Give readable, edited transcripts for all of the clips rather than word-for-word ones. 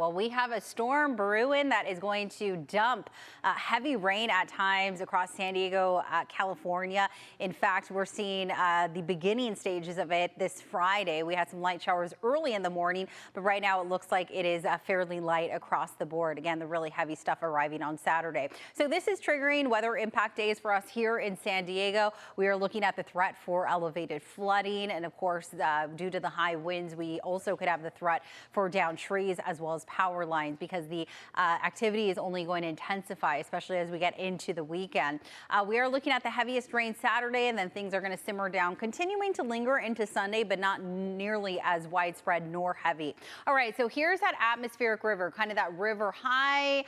Well, we have a storm brewing that is going to dump heavy rain at times across San Diego, California. In fact, we're seeing the beginning stages of it this Friday. We had some light showers early in the morning, but right now it looks like it is fairly light across the board. Again, the really heavy stuff arriving on Saturday. So this is triggering weather impact days for us here in San Diego. We are looking at the threat for elevated flooding. And of course, due to the high winds, we also could have the threat for downed trees as well as power lines, because the activity is only going to intensify, especially as we get into the weekend. We are looking at the heaviest rain Saturday, and then things are going to simmer down, continuing to linger into Sunday, but not nearly as widespread nor heavy. All right, so here's that atmospheric river, kind of that river high,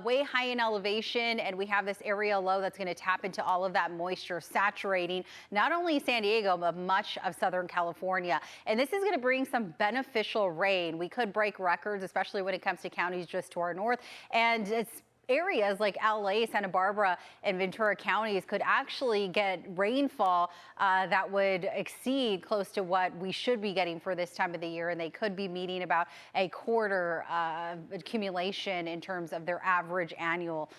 way high in elevation, and we have this area low that's going to tap into all of that moisture, saturating not only San Diego, but much of Southern California. And this is going to bring some beneficial rain. We could break records, especially when it comes to counties just to our north, and it's areas like LA, Santa Barbara, and Ventura counties could actually get rainfall that would exceed close to what we should be getting for this time of the year, and they could be meeting about a quarter accumulation in terms of their average annual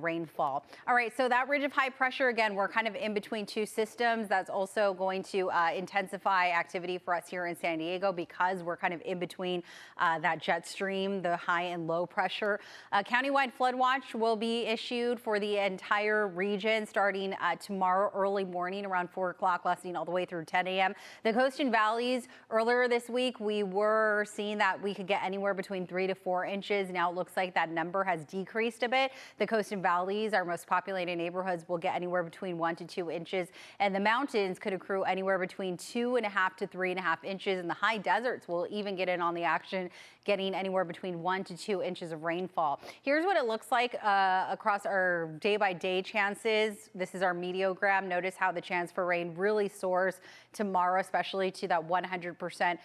rainfall. All right, so that ridge of high pressure, again, we're kind of in between two systems. That's also going to intensify activity for us here in San Diego, because we're kind of in between that jet stream, the high and low pressure. Countywide flood watch will be issued for the entire region starting tomorrow early morning around 4 o'clock, lasting all the way through 10 a.m. The coast and valleys, earlier this week, we were seeing that we could get anywhere between 3 to 4 inches. Now it looks like that number has decreased a bit. The coast and valleys, our most populated neighborhoods, will get anywhere between 1 to 2 inches, and the mountains could accrue anywhere between 2.5 to 3.5 inches, and the high deserts will even get in on the action, getting anywhere between 1 to 2 inches of rainfall. Here's what it looks like across our day-by-day chances. This is our meteogram. Notice how the chance for rain really soars tomorrow, especially to that 100%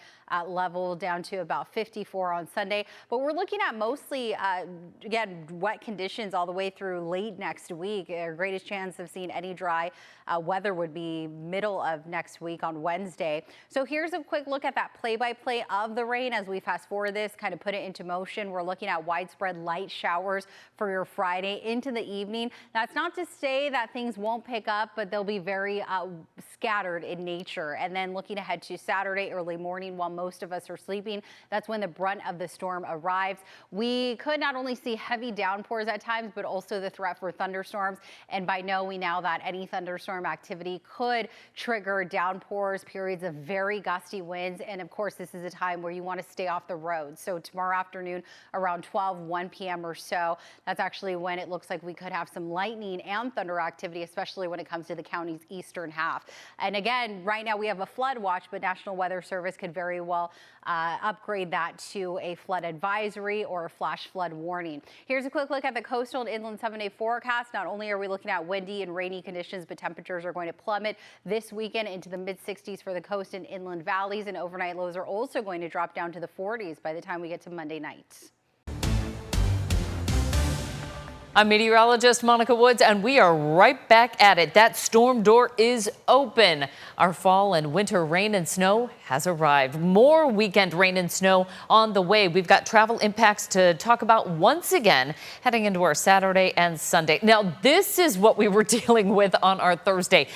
level, down to about 54 on Sunday. But we're looking at mostly, again, wet conditions all the way through late next week. Our greatest chance of seeing any dry weather would be middle of next week on Wednesday. So here's a quick look at that play-by-play of the rain as we fast forward this, kind of put it into motion. We're looking at widespread light showers for your Friday into the evening. That's not to say that things won't pick up, but they'll be very scattered in nature. And then looking ahead to Saturday early morning, while most of us are sleeping, that's when the brunt of the storm arrives. We could not only see heavy downpours at times, but also the threat for thunderstorms. And by knowing now that any thunderstorm activity could trigger downpours, periods of very gusty winds. And of course, this is a time where you want to stay off the road. So tomorrow afternoon around 1 p.m. or so, that's actually when it looks like we could have some lightning and thunder activity, especially when it comes to the county's eastern half. And again, right now we have a flood watch, but National Weather Service could very well upgrade that to a flood advisory or a flash flood warning. Here's a quick look at the coastal and inland 7-day forecast. Not only are we looking at windy and rainy conditions, but temperatures are going to plummet this weekend into the mid-60s for the coast and inland valleys, and overnight lows are also going to drop down to the 40s by the time we get to Monday night. I'm meteorologist Monica Woods, and we are right back at it. That storm door is open. Our fall and winter rain and snow has arrived. More weekend rain and snow on the way. We've got travel impacts to talk about once again heading into our Saturday and Sunday. Now, this is what we were dealing with on our Thursday.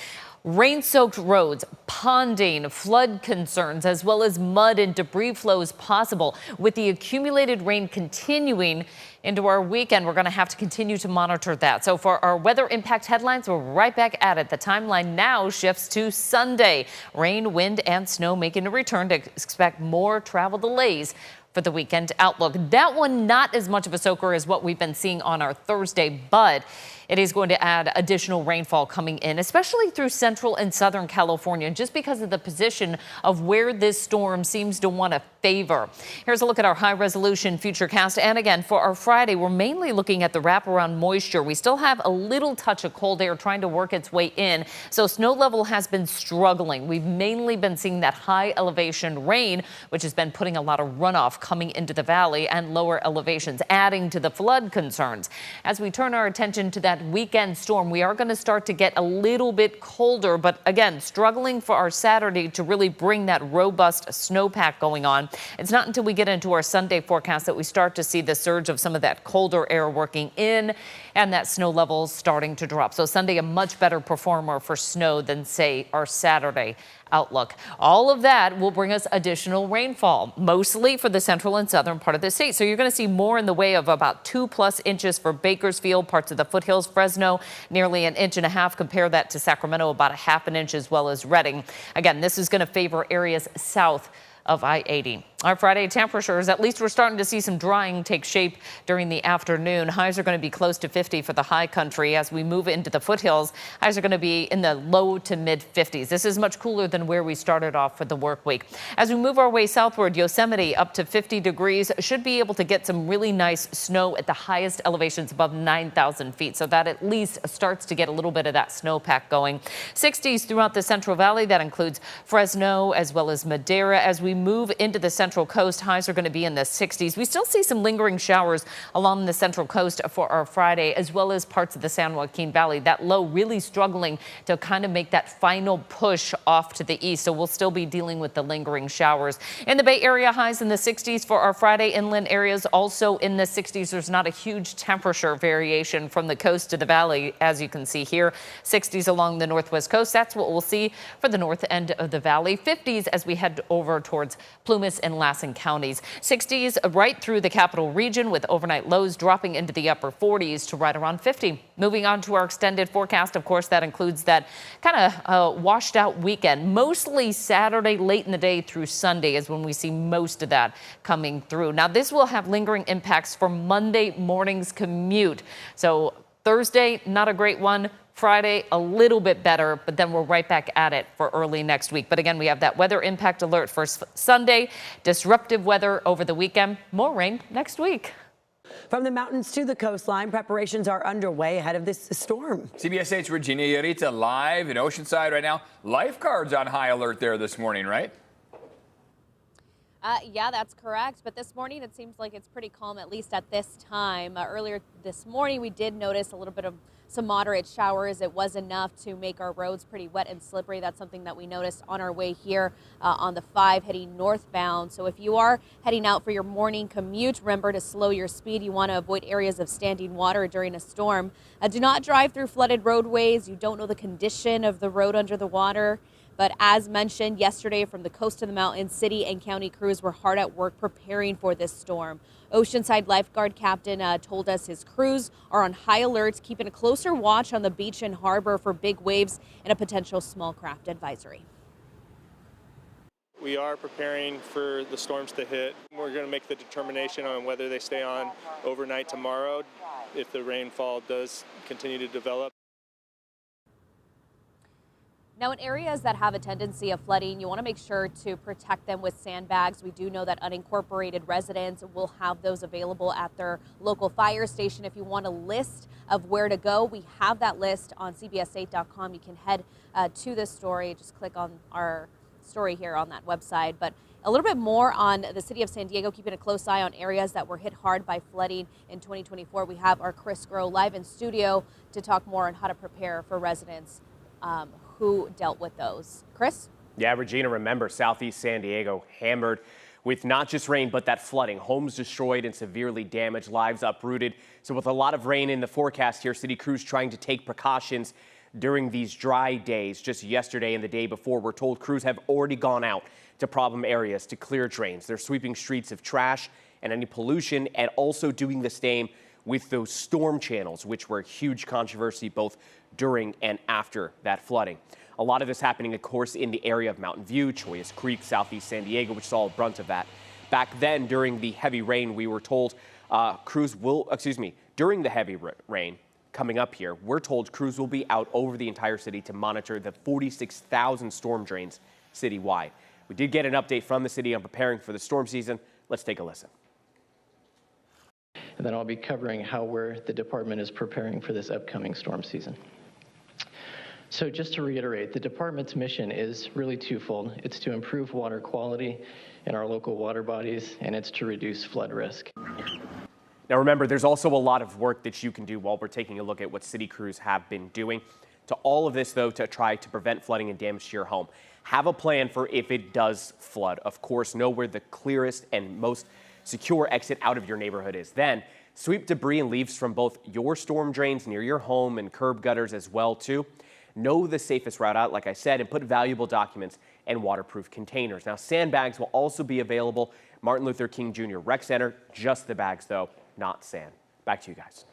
Rain-soaked roads, ponding, flood concerns, as well as mud and debris flows possible. With the accumulated rain continuing into our weekend, we're going to have to continue to monitor that. So for our weather impact headlines, we're right back at it. The timeline now shifts to Sunday. Rain, wind, and snow making a return. To expect more travel delays for the weekend outlook. That one not as much of a soaker as what we've been seeing on our Thursday, but it is going to add additional rainfall coming in, especially through central and southern California, just because of the position of where this storm seems to want to favor. Here's a look at our high resolution futurecast. And again, for our Friday, we're mainly looking at the wraparound moisture. We still have a little touch of cold air trying to work its way in. So snow level has been struggling. We've mainly been seeing that high elevation rain, which has been putting a lot of runoff coming into the valley and lower elevations, adding to the flood concerns. As we turn our attention to that that weekend storm. We are going to start to get a little bit colder, but again, struggling for our Saturday to really bring that robust snowpack going on. It's not until we get into our Sunday forecast that we start to see the surge of some of that colder air working in and that snow levels starting to drop. So Sunday, a much better performer for snow than, say, our Saturday outlook. All of that will bring us additional rainfall, mostly for the central and southern part of the state. So you're going to see more in the way of about 2+ inches for Bakersfield, parts of the foothills, Fresno, nearly 1.5 inches. Compare that to Sacramento, about 0.5 inch, as well as Redding. Again, this is going to favor areas south of I-80. Our Friday temperatures, at least we're starting to see some drying take shape during the afternoon. Highs are going to be close to 50 for the high country. As we move into the foothills, highs are going to be in the low to mid 50s. This is much cooler than where we started off for the work week. As we move our way southward, Yosemite up to 50 degrees should be able to get some really nice snow at the highest elevations above 9,000 feet. So that at least starts to get a little bit of that snowpack going. 60s throughout the Central Valley. That includes Fresno as well as Madera. As we move into the Central Coast, highs are going to be in the 60s. We still see some lingering showers along the Central Coast for our Friday, as well as parts of the San Joaquin Valley. That low really struggling to kind of make that final push off to the east. So we'll still be dealing with the lingering showers. In the Bay Area, highs in the 60s for our Friday. Inland areas also in the 60s. There's not a huge temperature variation from the coast to the valley, as you can see here. 60s along the northwest coast. That's what we'll see for the north end of the valley. 50s as we head over towards Plumas and Lassen counties. 60s right through the capital region, with overnight lows dropping into the upper 40s to right around 50. Moving on to our extended forecast, of course, that includes that kind of washed out weekend. Mostly Saturday late in the day through Sunday is when we see most of that coming through. Now, this will have lingering impacts for Monday morning's commute. So Thursday, not a great one. Friday, a little bit better, but then we're right back at it for early next week. But again, we have that weather impact alert for Sunday, disruptive weather over the weekend, more rain next week. From the mountains to the coastline, preparations are underway ahead of this storm. CBS 8's Regina Yarita live in Oceanside right now. Lifeguards on high alert there this morning, right? Yeah, that's correct. But this morning, it seems like it's pretty calm, at least at this time. Earlier this morning, we did notice a little bit of some moderate showers. It was enough to make our roads pretty wet and slippery. That's something that we noticed on our way here on the 5 heading northbound. So if you are heading out for your morning commute, remember to slow your speed. You want to avoid areas of standing water during a storm. Do not drive through flooded roadways. You don't know the condition of the road under the water. But as mentioned yesterday, from the coast to the mountains, city and county crews were hard at work preparing for this storm. Oceanside lifeguard captain told us his crews are on high alert, keeping a closer watch on the beach and harbor for big waves and a potential small craft advisory. We are preparing for the storms to hit. We're going to make the determination on whether they stay on overnight tomorrow if the rainfall does continue to develop. Now, in areas that have a tendency of flooding, you want to make sure to protect them with sandbags. We do know that unincorporated residents will have those available at their local fire station. If you want a list of where to go, we have that list on CBS8.com. You can head to this story. Just click on our story here on that website. But a little bit more on the city of San Diego, keeping a close eye on areas that were hit hard by flooding in 2024. We have our Chris Groh live in studio to talk more on how to prepare for residents who dealt with those. Chris? Yeah, Regina, remember, southeast San Diego hammered with not just rain, but that flooding. Homes destroyed and severely damaged, lives uprooted. So with a lot of rain in the forecast here, city crews trying to take precautions during these dry days. Just yesterday and the day before, we're told crews have already gone out to problem areas to clear drains. They're sweeping streets of trash and any pollution, and also doing the same with those storm channels, which were a huge controversy both during and after that flooding. A lot of this happening, of course, in the area of Mountain View, Chollas Creek, southeast San Diego, which saw a brunt of that. Back then, during the heavy rain, we were told crews will, during the heavy rain coming up here, we're told crews will be out over the entire city to monitor the 46,000 storm drains citywide. We did get an update from the city on preparing for the storm season. Let's take a listen. And then I'll be covering how the department is preparing for this upcoming storm season. So just to reiterate, the department's mission is really twofold. It's to improve water quality in our local water bodies, and it's to reduce flood risk. Now remember, there's also a lot of work that you can do while we're taking a look at what city crews have been doing. To all of this, though, to try to prevent flooding and damage to your home. Have a plan for if it does flood. Of course, know where the clearest and most secure exit out of your neighborhood is. Then sweep debris and leaves from both your storm drains near your home and curb gutters as well, too. Know the safest route out, like I said, and put valuable documents in waterproof containers. Now, sandbags will also be available. Martin Luther King Jr. Rec Center, just the bags, though, not sand. Back to you guys.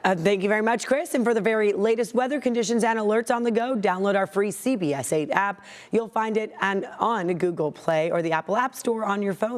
Thank you very much, Chris. And for the very latest weather conditions and alerts on the go, download our free CBS 8 app. You'll find it on Google Play or the Apple App Store on your phone.